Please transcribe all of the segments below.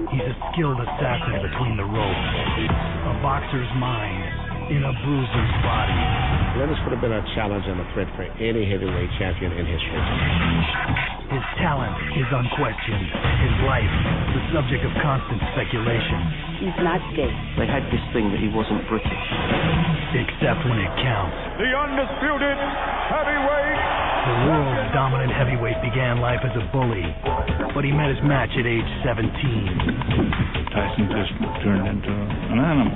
He's a skilled assassin between the ropes. A boxer's mind in a bruiser's body. Lennox would have been a challenge and a threat for any heavyweight champion in history. His talent is unquestioned. His life, the subject of constant speculation. He's not gay. They had this thing that he wasn't British. Except when it counts. The undisputed heavyweight. The world's dominant heavyweight began life as a bully, but he met his match at age 17. Tyson just turned into an animal.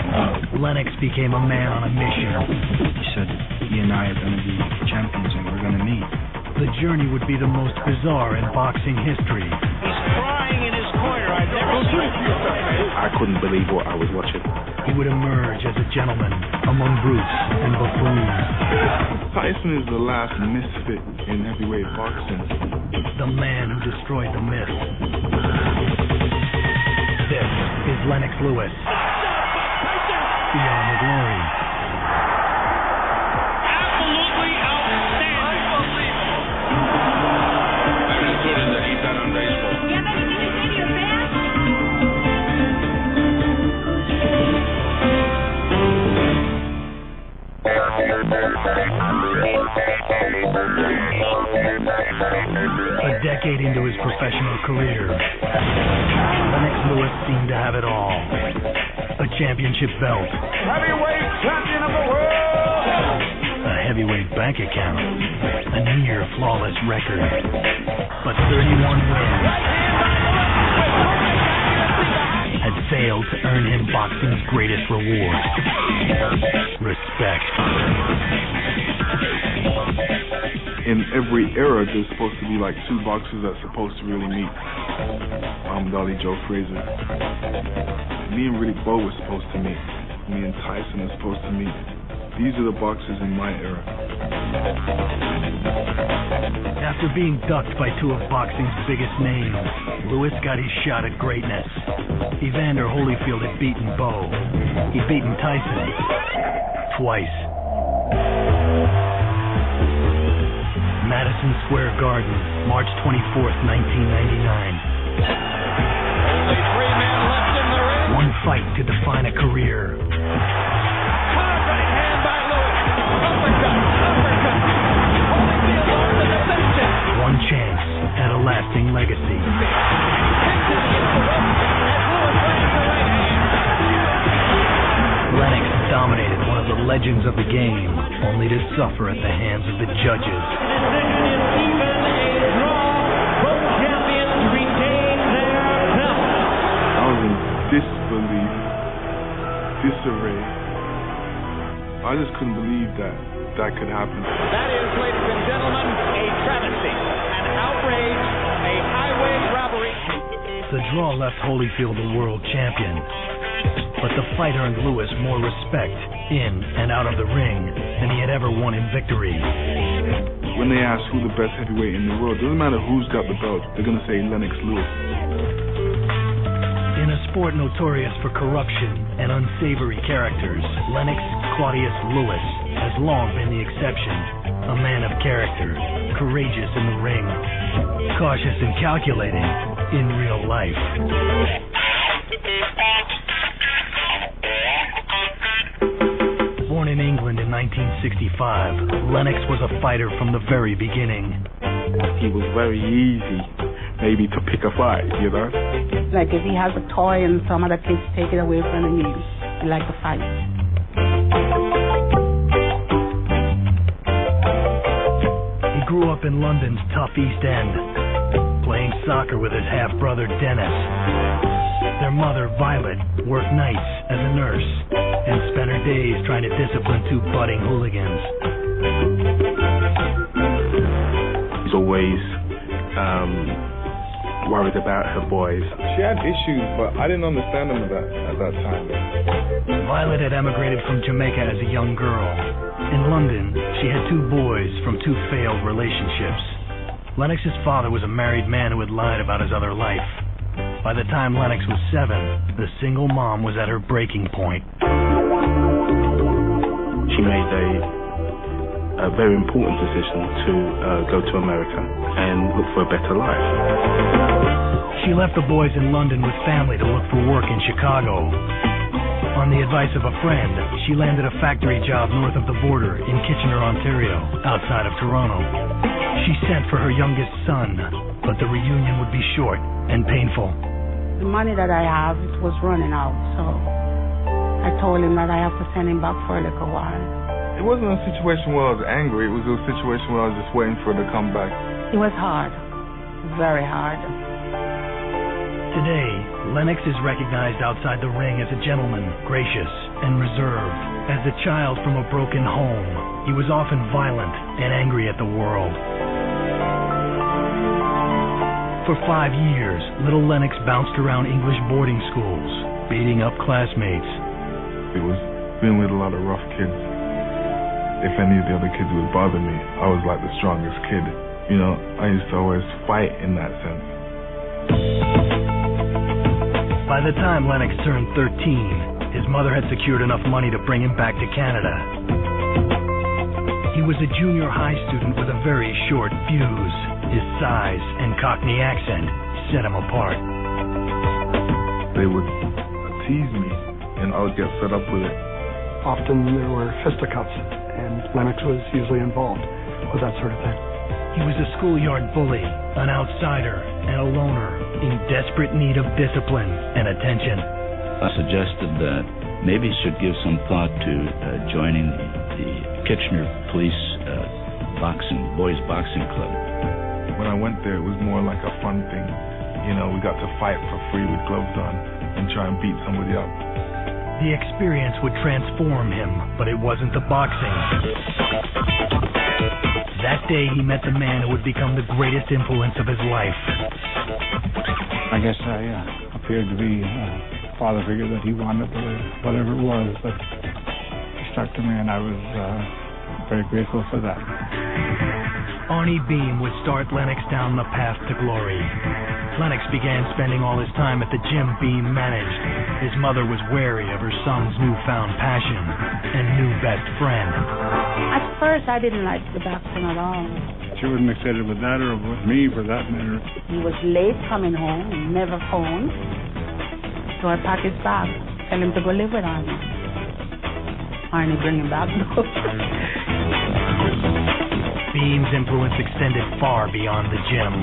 Lennox became a man on a mission. He said, "You and I are going to be champions and we're going to meet." The journey would be the most bizarre in boxing history. He's crying in his corner. I've never seen it. I couldn't believe what I was watching. He would emerge as a gentleman among brutes and buffoons. Tyson is the last misfit in heavyweight boxing. The man who destroyed the myth. This is Lennox Lewis. Beyond the Glory. Absolutely outstanding. A decade into his professional career, Lennox Lewis seemed to have it all. A championship belt. Heavyweight champion of the world. A heavyweight bank account. A near flawless record. But 31 wins had failed to earn him boxing's greatest reward. Respect. In every era, there's supposed to be like two boxers that's supposed to really meet. Muhammad Ali, Joe Frazier. Me and Riddick Bowe were supposed to meet. Me and Tyson are supposed to meet. These are the boxers in my era. After being ducked by two of boxing's biggest names, Lewis got his shot at greatness. Evander Holyfield had beaten Bowe. He'd beaten Tyson twice. Madison Square Garden, March 24th, 1999. Only 3 men left in the ring. One fight to define a career. Hard right hand by Lewis. Uppercut. Holyfield lost the defensive. One chance at a lasting legacy. Lennox dominated one of the legends of the game, only to suffer at the hands of the judges. I was in disbelief, disarray. I just couldn't believe that could happen. That is, ladies and gentlemen, a travesty, an outrage, a highway robbery. The draw left Holyfield the world champion, but the fight earned Lewis more respect in and out of the ring than he had ever won in victory. When they ask who the best heavyweight in the world, doesn't matter who's got the belt, they're going to say Lennox Lewis. In a sport notorious for corruption and unsavory characters, Lennox Claudius Lewis has long been the exception. A man of character, courageous in the ring, cautious and calculating in real life. Born in England in 1965, Lennox was a fighter from the very beginning. He was very easy, maybe to pick a fight, you know? Like if he has a toy and some other kids take it away from him, he like to fight. He grew up in London's tough East End, playing soccer with his half-brother Dennis. Their mother, Violet, worked nights as a nurse and spent her days trying to discipline two budding hooligans. He's always worried about her boys. She had issues, but I didn't understand them at that time. Violet had emigrated from Jamaica as a young girl. In London, she had two boys from two failed relationships. Lennox's father was a married man who had lied about his other life. By the time Lennox was 7, the single mom was at her breaking point. She made a very important decision to go to America and look for a better life. She left the boys in London with family to look for work in Chicago. On the advice of a friend, she landed a factory job north of the border in Kitchener, Ontario, outside of Toronto. She sent for her youngest son, but the reunion would be short and painful. The money that I have, it was running out, so I told him that I have to send him back for a little while. It wasn't a situation where I was angry. It was a situation where I was just waiting for her to come back. It was hard, very hard. Today, Lennox is recognized outside the ring as a gentleman, gracious and reserved. As a child from a broken home, he was often violent and angry at the world. For 5 years, little Lennox bounced around English boarding schools, beating up classmates. It was being with a lot of rough kids. If any of the other kids would bother me, I was like the strongest kid. You know, I used to always fight in that sense. By the time Lennox turned 13, his mother had secured enough money to bring him back to Canada. He was a junior high student with a very short fuse. His size and Cockney accent set him apart. They would tease me, and I would get fed up with it. Often there were fisticuffs, and Lennox was usually involved with that sort of thing. He was a schoolyard bully, an outsider, and a loner in desperate need of discipline and attention. I suggested that maybe he should give some thought to joining the Kitchener Police boys boxing club. When I went there, it was more like a fun thing. You know, we got to fight for free with gloves on and try and beat somebody up. The experience would transform him, but it wasn't the boxing. That day, he met the man who would become the greatest influence of his life. I guess I appeared to be a father figure that he wanted, whatever it was, but he stuck to me, and I was very grateful for that. Arnie Beam would start Lennox down the path to glory. Lennox began spending all his time at the gym Beam managed. His mother was wary of her son's newfound passion and new best friend. At first, I didn't like the boxing at all. She wasn't excited with that or with me, for that matter. He was late coming home, never phoned. So I packed his bag, tell him to go live with Arnie. Arnie bring him back. Beam's influence extended far beyond the gym.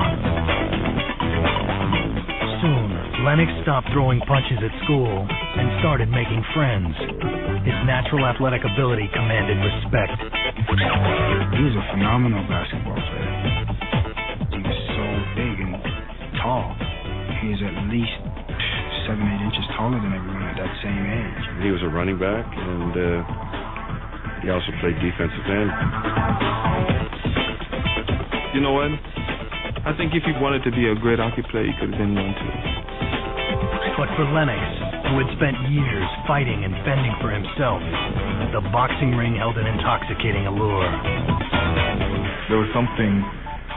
Soon, Lennox stopped throwing punches at school and started making friends. His natural athletic ability commanded respect. He was a phenomenal basketball player. He was so big and tall. He was at least 7-8 inches taller than everyone at that same age. He was a running back, and he also played defensive end. You know what? I think if he wanted to be a great hockey player, he could have been one too. But for Lennox, who had spent years fighting and fending for himself, the boxing ring held an intoxicating allure. There was something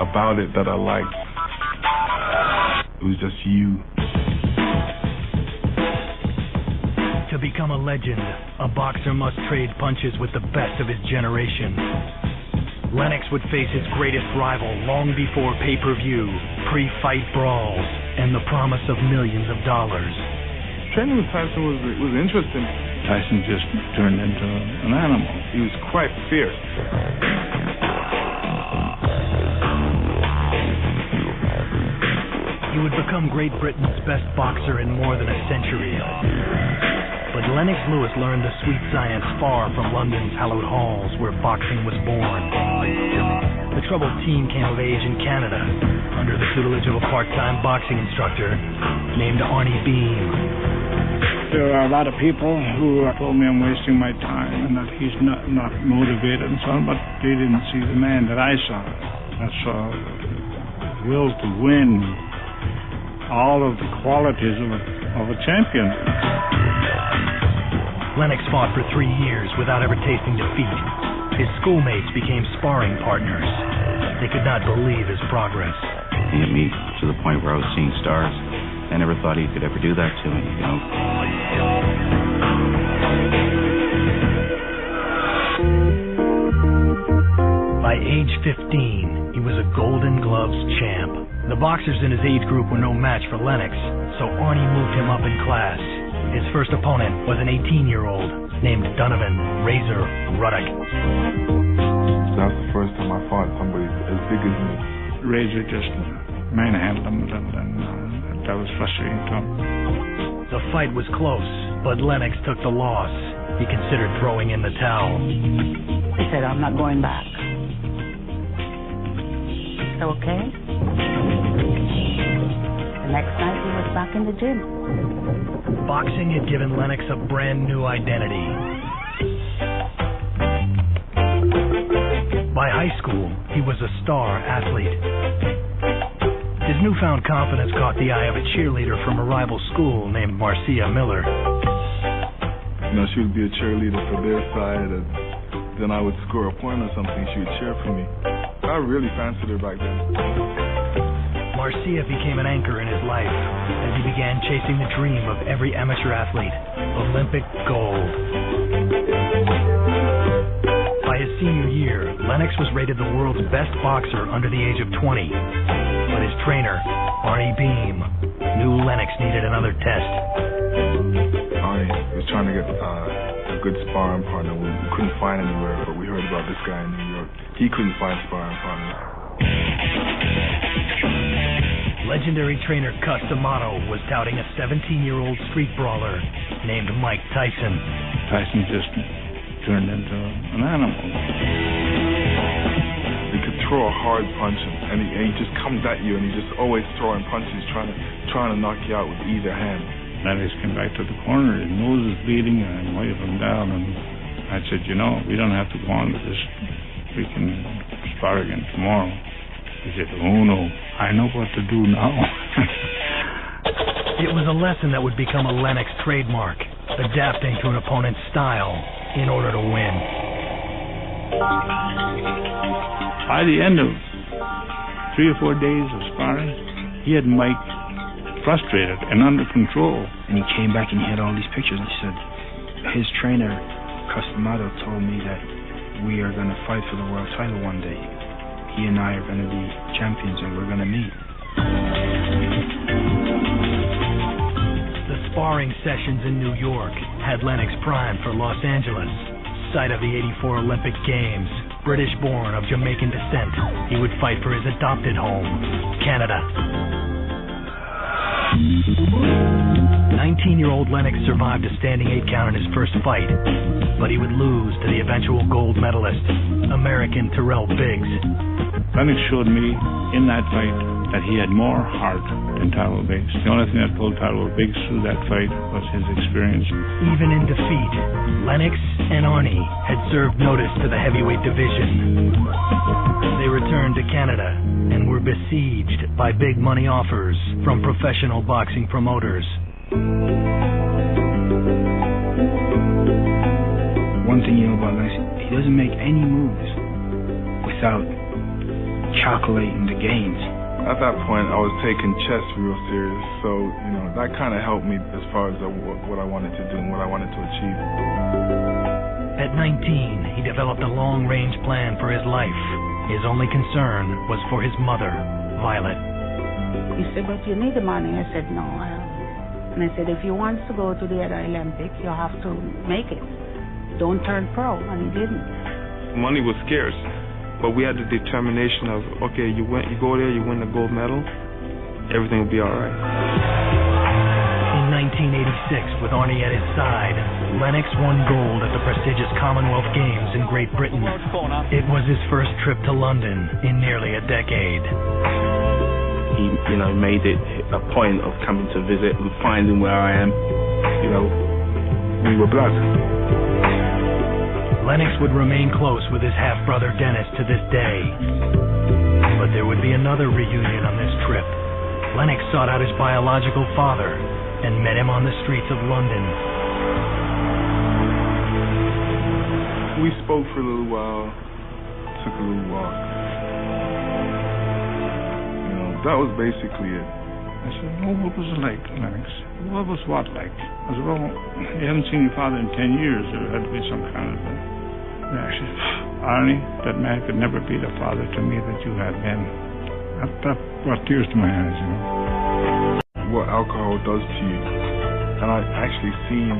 about it that I liked. It was just you. To become a legend, a boxer must trade punches with the best of his generation. Lennox would face his greatest rival long before pay-per-view, pre-fight brawls, and the promise of millions of dollars. Training with Tyson was interesting. Tyson just turned into an animal. He was quite fierce. He would become Great Britain's best boxer in more than a century. But Lennox Lewis learned the sweet science far from London's hallowed halls where boxing was born. The troubled teen came of age in Canada under the tutelage of a part-time boxing instructor named Arnie Beam. There are a lot of people who told me I'm wasting my time and that he's not motivated and so on, but they didn't see the man that I saw. I saw the will to win, all of the qualities of a champion. Lennox fought for 3 years without ever tasting defeat. His schoolmates became sparring partners. They could not believe his progress. He hit me to the point where I was seeing stars. I never thought he could ever do that to me, you know. By age 15, he was a Golden Gloves champ, The boxers in his age group were no match for Lennox, so Arnie moved him up in class. His first opponent was an 18-year-old named Donovan Razor Ruddock. That's the first time I fought somebody as big as me. Razor just manhandled him, and that was frustrating to him. The fight was close, but Lennox took the loss. He considered throwing in the towel. He said, I'm not going back. So, okay. The next night he was back in the gym. Boxing had given Lennox a brand new identity. By high school, he was a star athlete. His newfound confidence caught the eye of a cheerleader from a rival school named Marcia Miller. You know, she would be a cheerleader for their side, and then I would score a point or something, she would cheer for me. I really fancied her back then. Marcia became an anchor in his life as he began chasing the dream of every amateur athlete, Olympic gold. By his senior year, Lennox was rated the world's best boxer under the age of 20. But his trainer, Arnie Beam, knew Lennox needed another test. Arnie was trying to get a good sparring partner. We couldn't find anywhere, but we heard about this guy in New York. He couldn't find sparring partners. Legendary trainer Cus D'Amato was touting a 17-year-old street brawler named Mike Tyson. Tyson just turned into an animal. He could throw a hard punch, and he just comes at you, and he's just always throwing punches, trying to knock you out with either hand. Lennox came back to the corner, his nose was bleeding, and I waved him down, and I said, you know, we don't have to go on with this. We can spar again tomorrow. He said, oh no, I know what to do now. It was a lesson that would become a Lennox trademark, adapting to an opponent's style in order to win. By the end of 3 or 4 days of sparring, he had Mike frustrated and under control. And he came back and he had all these pictures, and he said, his trainer, Cus D'Amato, told me that we are going to fight for the world title one day. He and I are going to be champions, and we're going to meet. The sparring sessions in New York had Lennox primed for Los Angeles, site of the '84 Olympic Games. British-born of Jamaican descent, he would fight for his adopted home, Canada. 19-year-old Lennox survived a standing 8-count in his first fight, but he would lose to the eventual gold medalist, American Terrell Biggs. Lennox showed me in that fight that he had more heart than Terrell Biggs. The only thing that pulled Terrell Biggs through that fight was his experience. Even in defeat, Lennox and Arnie had served notice to the heavyweight division. They returned to Canada and were besieged by big money offers from professional boxing promoters. One thing you know about Lennox, he doesn't make any moves without calculating the gains. At that point, I was taking chess real serious, so that kind of helped me as far as what I wanted to do and what I wanted to achieve. At 19, he developed a long-range plan for his life. His only concern was for his mother, Violet. He said, but you need the money. I said, no. And I said, if you want to go to the other Olympic, you have to make it. Don't turn pro, and he didn't. Money was scarce, but we had the determination of, okay, you go there, you win the gold medal, everything will be all right. In 1986, with Arnie at his side, Lennox won gold at the prestigious Commonwealth Games in Great Britain. It was his first trip to London in nearly a decade. He, made it a point of coming to visit and finding where I am. We were blood. Lennox would remain close with his half-brother Dennis to this day. But there would be another reunion on this trip. Lennox sought out his biological father and met him on the streets of London. We spoke for a little while, took a little walk. That was basically it. I said, well, what was it like, Lennox? What was what like? I said, well, you haven't seen your father in 10 years. There had to be some kind of a reaction. Arnie, that man could never be the father to me that you have been. That brought tears to my eyes, you know. What alcohol does to you. And I've actually seen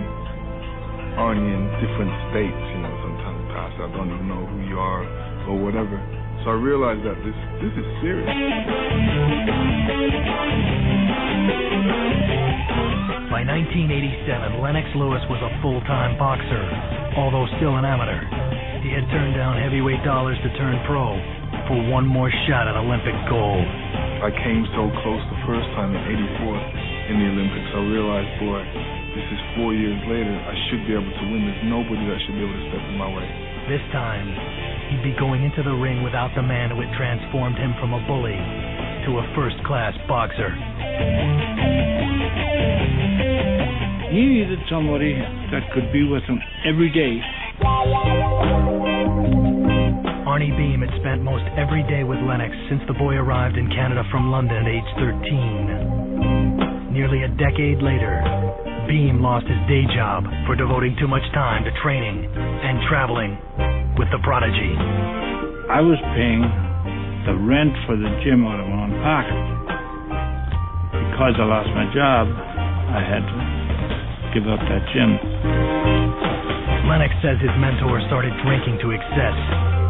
Arnie in different states, you know, sometimes past. I don't even know who you are or whatever. So I realized that this is serious. By 1987, Lennox Lewis was a full-time boxer, although still an amateur. He had turned down heavyweight dollars to turn pro for one more shot at Olympic gold. I came so close the first time in '84 in the Olympics. I realized, boy, this is 4 years later. I should be able to win. There's nobody that should be able to step in my way. This time, he'd be going into the ring without the man who had transformed him from a bully to a first-class boxer. He needed somebody that could be with him every day. Arnie Beam had spent most every day with Lennox since the boy arrived in Canada from London at age 13. Nearly a decade later, Beam lost his day job for devoting too much time to training and traveling with the prodigy. I was paying the rent for the gym out of my own pocket. Because I lost my job, I had to give up that gym. Lennox says his mentor started drinking to excess.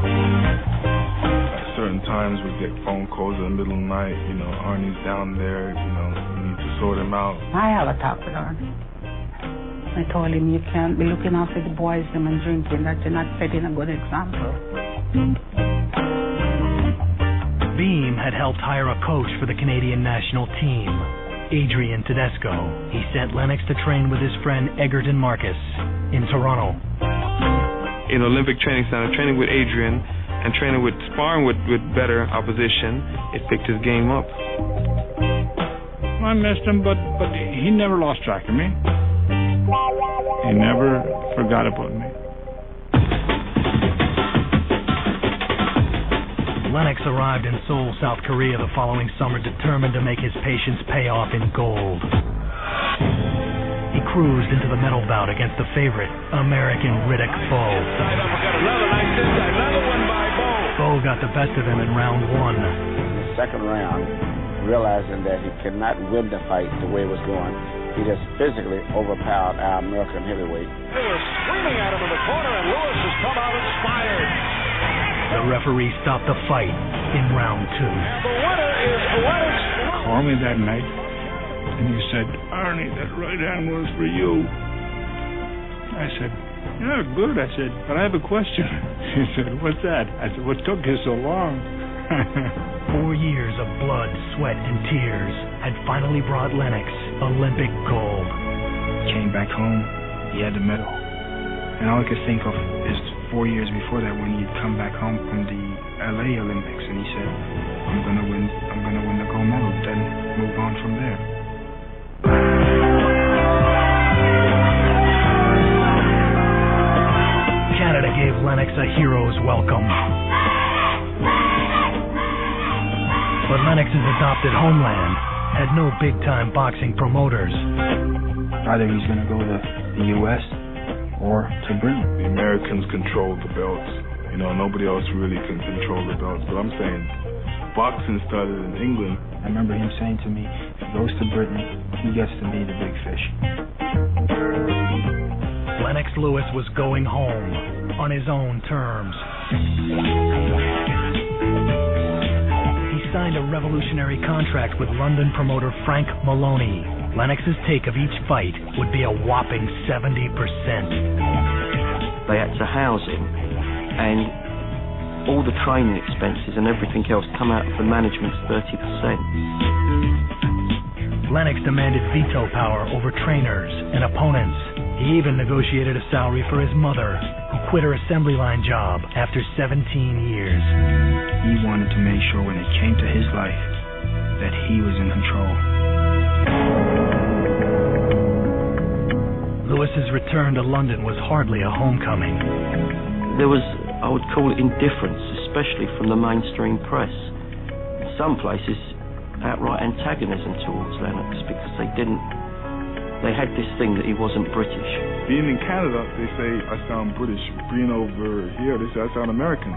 At certain times we get phone calls in the middle of the night, you know, Arnie's down there, you know, we need to sort him out. I have a talk with Arnie. I told him you can't be looking after the boys them and drinking, that you're not setting a good example. Beam had helped hire a coach for the Canadian national team, Adrian Tedesco. He sent Lennox to train with his friend Egerton Marcus in Toronto. In Olympic training center, training with Adrian and training with sparring with better opposition, it picked his game up. I missed him, but he never lost track of me. He never forgot about me. Lennox arrived in Seoul, South Korea the following summer, determined to make his patience pay off in gold. He cruised into the medal bout against the favorite, American Riddick Bowe. Bowe got the best of him in round one. The second round, realizing that he could not win the fight the way it was going, he just physically overpowered our American heavyweight. They were screaming at him in the corner, and Lewis has come out inspired. The referee stopped the fight in round two. The winner is Lennox. Called me that night, and he said, Arnie, that right hand was for you. I said, yeah, good. I said, but I have a question. He said, what's that? I said, what took you so long? 4 years of blood, sweat, and tears had finally brought Lennox Olympic gold. Came back home, he had the medal. And all I could think of is 4 years before that when he'd come back home from the LA Olympics and he said, I'm gonna win the gold medal, then move on from there. Canada gave Lennox a hero's welcome. But Lennox's adopted homeland had no big-time boxing promoters. Either he's gonna go to the U.S. or to Britain. The Americans control the belts. You know, nobody else really can control the belts. But I'm saying, boxing started in England. I remember him saying to me, if he goes to Britain, he gets to be the big fish. Lennox Lewis was going home on his own terms. He signed a revolutionary contract with London promoter Frank Maloney. Lennox's take of each fight would be a whopping 70%. They had to house him, and all the training expenses and everything else come out of the management's 30%. Lennox demanded veto power over trainers and opponents. He even negotiated a salary for his mother, who quit her assembly line job after 17 years. He wanted to make sure when it came to his life that he was in control. Lewis's return to London was hardly a homecoming. There was, I would call it, indifference, especially from the mainstream press. In some places, outright antagonism towards Lennox because they had this thing that he wasn't British. Being in Canada, they say I sound British. Being over here, they say I sound American.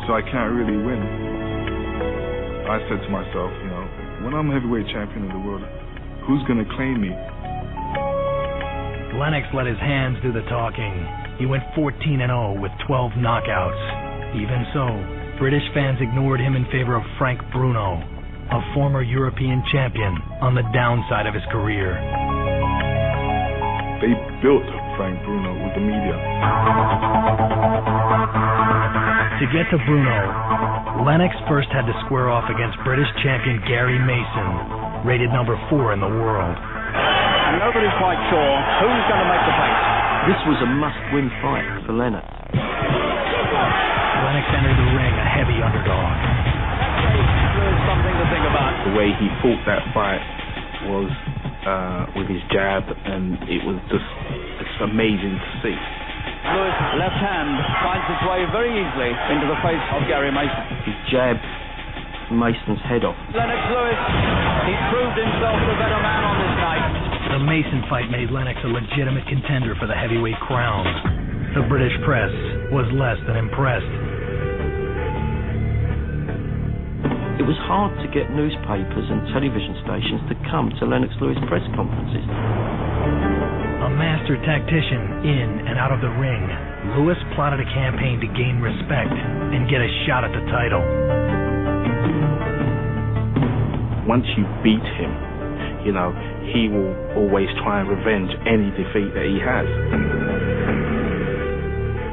So I can't really win. I said to myself, when I'm heavyweight champion of the world, who's going to claim me? Lennox let his hands do the talking. He went 14-0 with 12 knockouts. Even so, British fans ignored him in favor of Frank Bruno, a former European champion on the downside of his career. They built Frank Bruno with the media. To get to Bruno, Lennox first had to square off against British champion Gary Mason, rated number 4 in the world. And nobody's quite sure who's going to make the pace. This was a must-win fight for Lennox. Lennox entered the ring a heavy underdog. There's something to think about. The way he fought that fight was with his jab, and it was just amazing to see. Lewis' left hand finds its way very easily into the face of Gary Mason. He jabbed Mason's head off. Lennox Lewis, he proved himself the better man on this night. The Mason fight made Lennox a legitimate contender for the heavyweight crown. The British press was less than impressed. It was hard to get newspapers and television stations to come to Lennox Lewis press conferences. A master tactician in and out of the ring, Lewis plotted a campaign to gain respect and get a shot at the title. Once you beat him, he will always try and revenge any defeat that he has.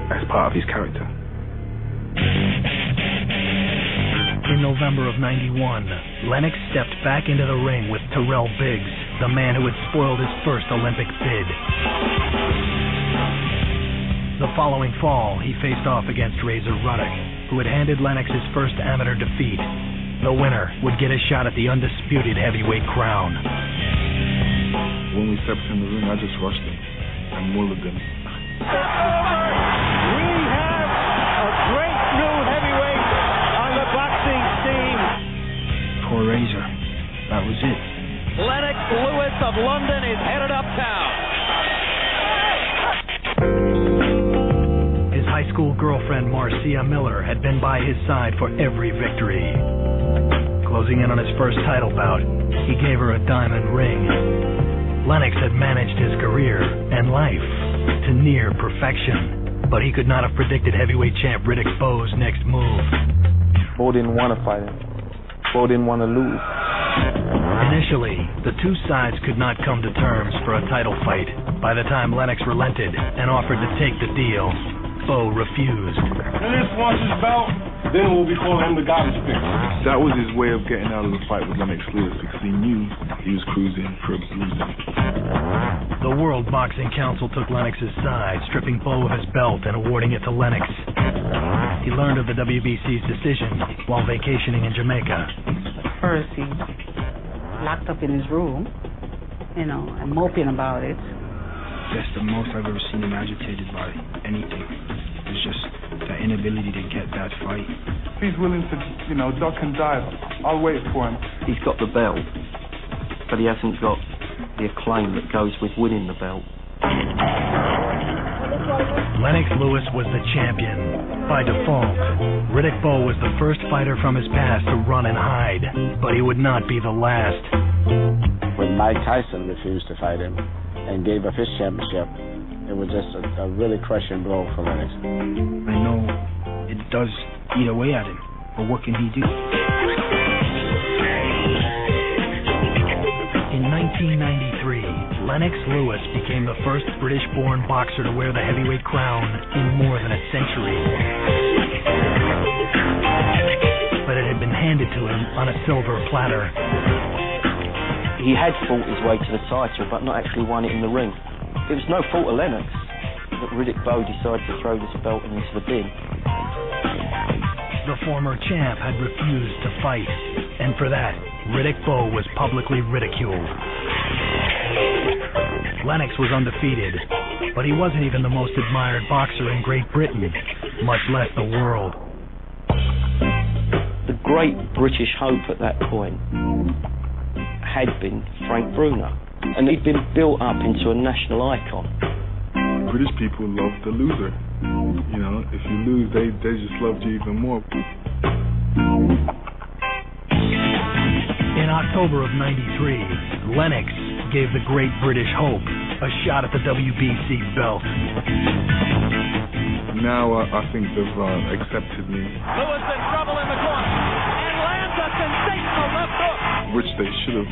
That's part of his character. In November of '91, Lennox stepped back into the ring with Terrell Biggs, the man who had spoiled his first Olympic bid. The following fall, he faced off against Razor Ruddock, who had handed Lennox his first amateur defeat. The winner would get a shot at the undisputed heavyweight crown. When we stepped in the ring, I just rushed him and mulliganed. We have a great new heavyweight on the boxing scene. Poor Razor. That was it. Lennox Lewis of London is headed uptown. His high school girlfriend Marcia Miller had been by his side for every victory. Closing in on his first title bout, he gave her a diamond ring. Lennox had managed his career and life to near perfection, but he could not have predicted heavyweight champ Riddick Bowe's next move. Bo didn't want to fight him. Bo didn't want to lose. Initially, the two sides could not come to terms for a title fight. By the time Lennox relented and offered to take the deal, Bowe refused. Lennox wants his belt, then we'll be calling him the garbage pick. That was his way of getting out of the fight with Lennox Lewis, because he knew he was cruising for a losing. The World Boxing Council took Lennox's side, stripping Bowe of his belt and awarding it to Lennox. He learned of the WBC's decision while vacationing in Jamaica. First, he locked up in his room, and moping about it. That's the most I've ever seen him agitated by anything. It's just the inability to get that fight. He's willing to, duck and dive. I'll wait for him. He's got the belt, but he hasn't got the acclaim that goes with winning the belt. Lennox Lewis was the champion. By default, Riddick Bowe was the first fighter from his past to run and hide, but he would not be the last. When Mike Tyson refused to fight him and gave up his championship, it was just a really crushing blow for Lennox. I know it does eat away at him, but what can he do? In 1993, Lennox Lewis became the first British-born boxer to wear the heavyweight crown in more than a century. But it had been handed to him on a silver platter. He had fought his way to the title, but not actually won it in the ring. It was no fault of Lennox that Riddick Bowe decided to throw this belt into the bin. The former champ had refused to fight, and for that, Riddick Bowe was publicly ridiculed. Lennox was undefeated, but he wasn't even the most admired boxer in Great Britain, much less the world. The great British hope at that point had been Frank Bruno, and he'd been built up into a national icon. British people love the loser. If you lose, they just loved you even more. October of '93, Lennox gave the Great British Hope a shot at the WBC belt. Now I think they've accepted me. Lewis in trouble in the corner and lands a sensational left hook. Which they should have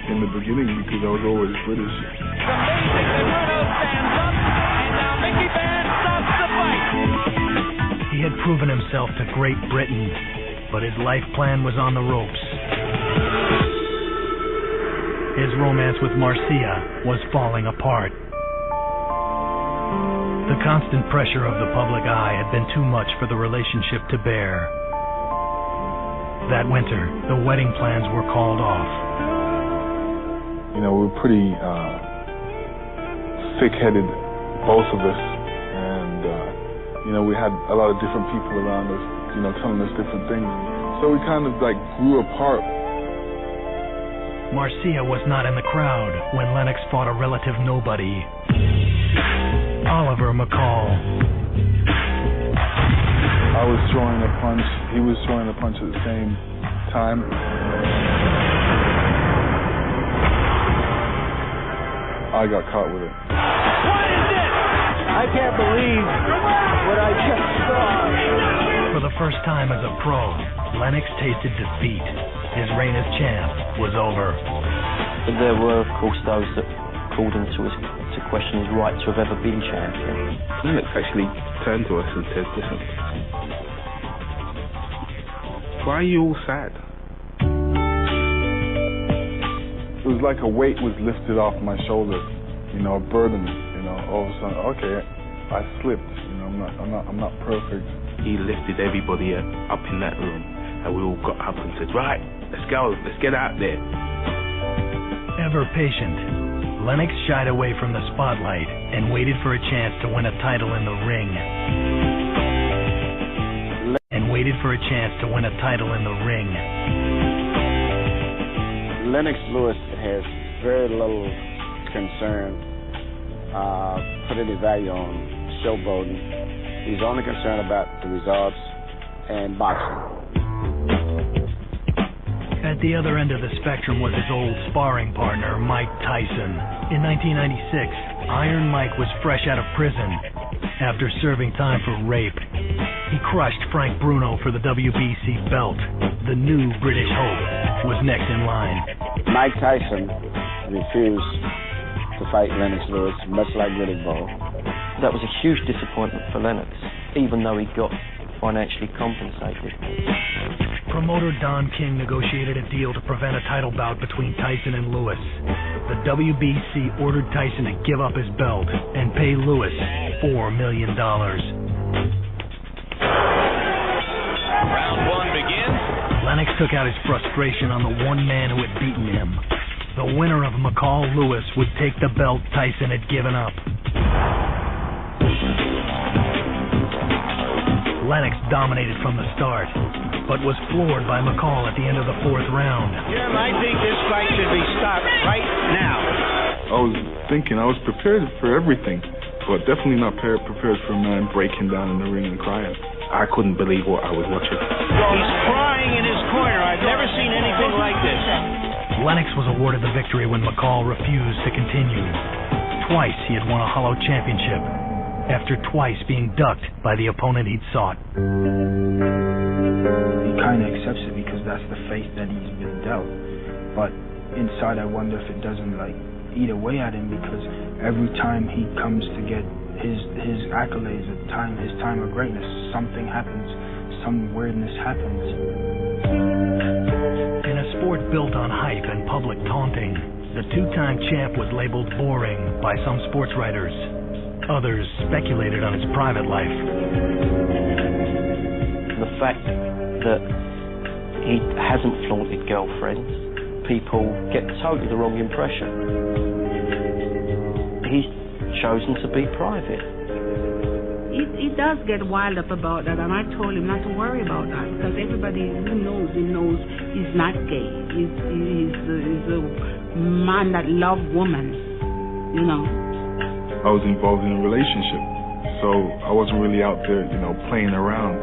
in the beginning because I was always British. It's amazing that Bruno stands up and now Mickey Van stops the fight. He had proven himself to Great Britain, but his life plan was on the ropes. His romance with Marcia was falling apart. The constant pressure of the public eye had been too much for the relationship to bear. That winter, the wedding plans were called off. You know, we were pretty thick-headed, both of us, and you know, we had a lot of different people around us, you know, telling us different things. So we kind of like grew apart. Marcia was not in the crowd when Lennox fought a relative nobody, Oliver McCall. I was throwing a punch, he was throwing a punch at the same time. I got caught with it. What is this? I can't believe what I just saw. For the first time as a pro, Lennox tasted defeat. His reign as champ was over. There were, of course, those that called him to question his right to have ever been champion. Lennox actually turned to us and said, listen, why are you all sad? It was like a weight was lifted off my shoulders, you know, a burden, you know, all of a sudden, okay, I slipped, you know, I'm not perfect. He lifted everybody up in that room, and we all got up and said, right, let's go, let's get out there. Ever patient, Lennox shied away from the spotlight and waited for a chance to win a title in the ring. Lennox Lewis has very little concern, put any value on showboating. He's only concerned about the results and boxing. At the other end of the spectrum was his old sparring partner, Mike Tyson. In 1996, Iron Mike was fresh out of prison after serving time for rape. He crushed Frank Bruno for the WBC belt. The new British Hope was next in line. Mike Tyson refused to fight Lennox Lewis, much like Riddick Bowe. That was a huge disappointment for Lennox, even though he got financially compensated. Promoter Don King negotiated a deal to prevent a title bout between Tyson and Lewis. The WBC ordered Tyson to give up his belt and pay Lewis $4 million. Round one begins. Lennox took out his frustration on the one man who had beaten him. The winner of McCall Lewis would take the belt Tyson had given up. Lennox dominated from the start, but was floored by McCall at the end of the fourth round. Jim, I think this fight should be stopped right now. I was thinking, I was prepared for everything, but definitely not prepared for a man breaking down in the ring and crying. I couldn't believe what I was watching. He's crying in his corner. I've never seen anything like this. Lennox was awarded the victory when McCall refused to continue. Twice he had won a hollow championship, after twice being ducked by the opponent he'd sought. He kind of accepts it because that's the fate that he's been dealt. But inside I wonder if it doesn't like eat away at him, because every time he comes to get his accolades, his time of greatness, something happens, some weirdness happens. In a sport built on hype and public taunting, the two-time champ was labeled boring by some sports writers. Others speculated on his private life. The fact that he hasn't flaunted girlfriends, people get totally the wrong impression. He's chosen to be private. He does get wild up about that, and I told him not to worry about that, because everybody who knows him knows he's not gay. He's a man that loves women, you know. I was involved in a relationship, so I wasn't really out there, you know, playing around.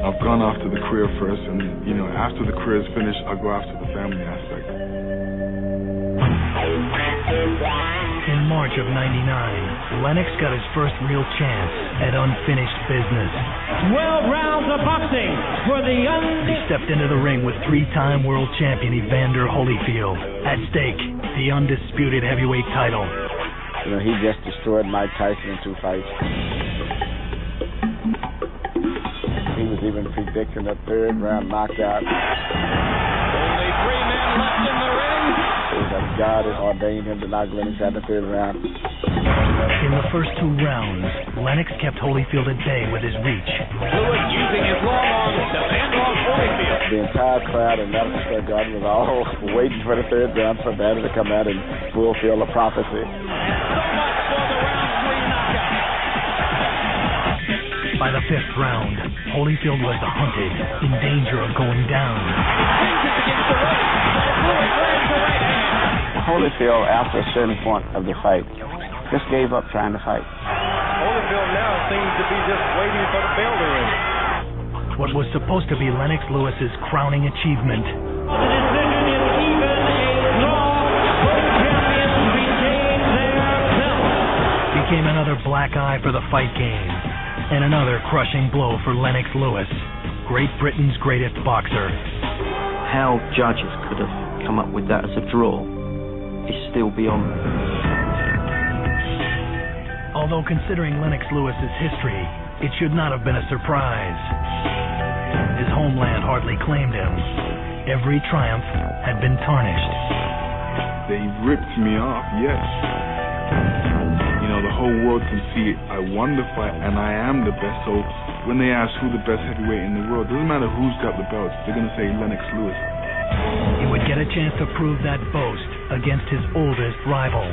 I've gone after the career first, and after the career is finished, I'll go after the family aspect. In March of '99, Lennox got his first real chance at unfinished business. 12 rounds of boxing for the He stepped into the ring with three-time world champion Evander Holyfield. At stake, the undisputed heavyweight title. He just destroyed Mike Tyson in 2 fights. He was even predicting a third-round knockout. Only 3 men left in the ring. It was like God had ordained him to knock Lennox out in the third round. In the first 2 rounds, Lennox kept Holyfield at bay with his reach. Lewis using his long arms to fend off Holyfield. The entire crowd in Madison Square Garden was all waiting for the third round for Banner to come out and fulfill the prophecy. By the 5th round, Holyfield was hunted, in danger of going down. Holyfield, after a certain point of the fight, just gave up trying to fight. Holyfield now seems to be just waiting for the bell to ring. What was supposed to be Lennox Lewis's crowning achievement. The decision is even a draw. Both champions retain their belts. Became another black eye for the fight game, and another crushing blow for Lennox Lewis, Great Britain's greatest boxer. How judges could have come up with that as a draw is still beyond me. Although considering Lennox Lewis's history, it should not have been a surprise. His homeland hardly claimed him. Every triumph had been tarnished. They ripped me off, yes. The whole world can see it. I won the fight, and I am the best. So when they ask who the best heavyweight in the world, doesn't matter who's got the belts, they're going to say Lennox Lewis. He would get a chance to prove that boast against his oldest rival.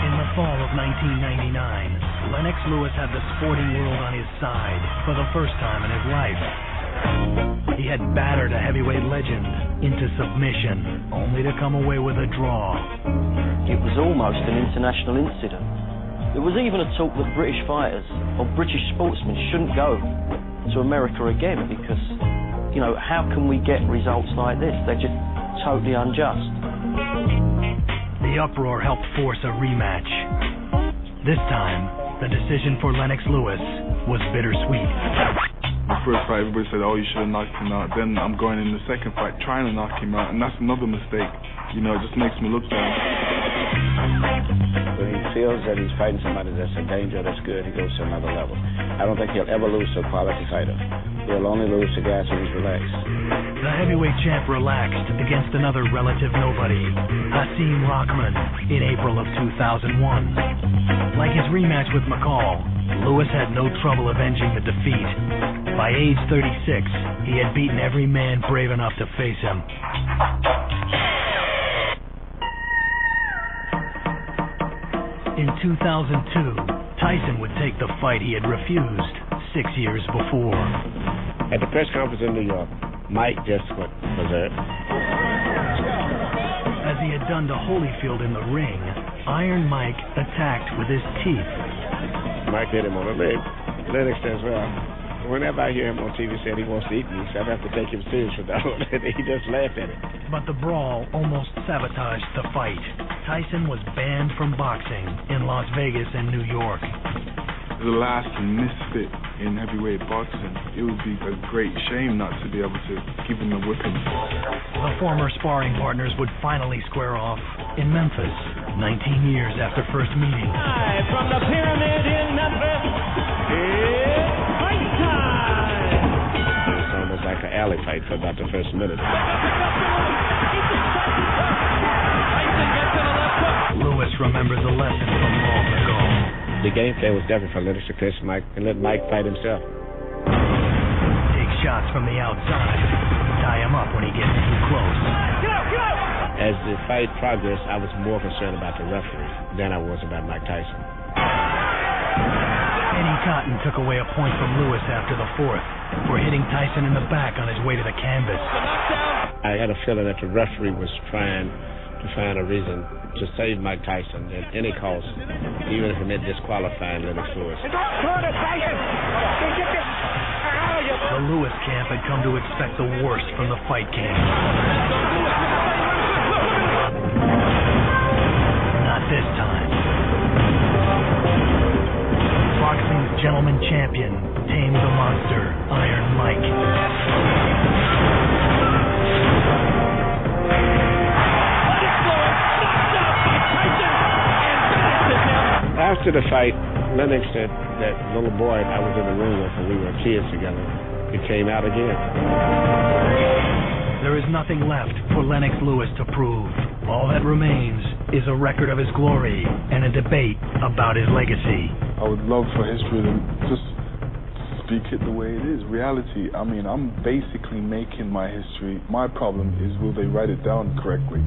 In the fall of 1999, Lennox Lewis had the sporting world on his side for the first time in his life. He had battered a heavyweight legend into submission, only to come away with a draw. It was almost an international incident. There was even a talk that British fighters or British sportsmen shouldn't go to America again because, how can we get results like this? They're just totally unjust. The uproar helped force a rematch. This time, the decision for Lennox Lewis was bittersweet. The first fight, everybody said, you should have knocked him out. Then I'm going in the second fight trying to knock him out, and that's another mistake. It just makes me look bad. When he feels that he's fighting somebody that's a danger, that's good, he goes to another level. I don't think he'll ever lose to a quality fighter. He'll only lose to guys when he's relaxed. The heavyweight champ relaxed against another relative nobody, Hasim Rahman, in April of 2001. Like his rematch with McCall, Lewis had no trouble avenging the defeat. By age 36, he had beaten every man brave enough to face him. In 2002, Tyson would take the fight he had refused 6 years before. At the press conference in New York, Mike just went berserk. As he had done to Holyfield in the ring, Iron Mike attacked with his teeth. Mike hit him on the leg. Lennox says, whenever I hear him on TV say he wants to eat me, so I have to take him serious for that one. He just laughed at it. But the brawl almost sabotaged the fight. Tyson was banned from boxing in Las Vegas and New York. The last misfit in heavyweight boxing. It would be a great shame not to be able to give him a whipping. The former sparring partners would finally square off in Memphis, 19 years after first meeting. Live from the Pyramid in Memphis, it's fight time! It's almost like an alley fight for about the first minute. Lewis remembers a lesson from long ago. The game plan was definitely for Lennox to catch Mike and let Mike fight himself. Take shots from the outside, tie him up when he gets too close. As the fight progressed, I was more concerned about the referee than I was about Mike Tyson. Eddie Cotton took away a point from Lewis after the fourth for hitting Tyson in the back on his way to the canvas. I had a feeling that the referee was trying to find a reason to save Mike Tyson at any cost, even if it meant disqualifying Lennox Lewis. The Lewis camp had come to expect the worst from the fight camp. Not this time. Boxing's gentleman champion tamed the monster, Iron Mike. After the fight, Lennox said that little boy I was in the room with, and we were kids together, it came out again. There is nothing left for Lennox Lewis to prove. All that remains is a record of his glory and a debate about his legacy. I would love for history to just speak it the way it is. Reality, I mean, I'm basically making my history. My problem is, will they write it down correctly?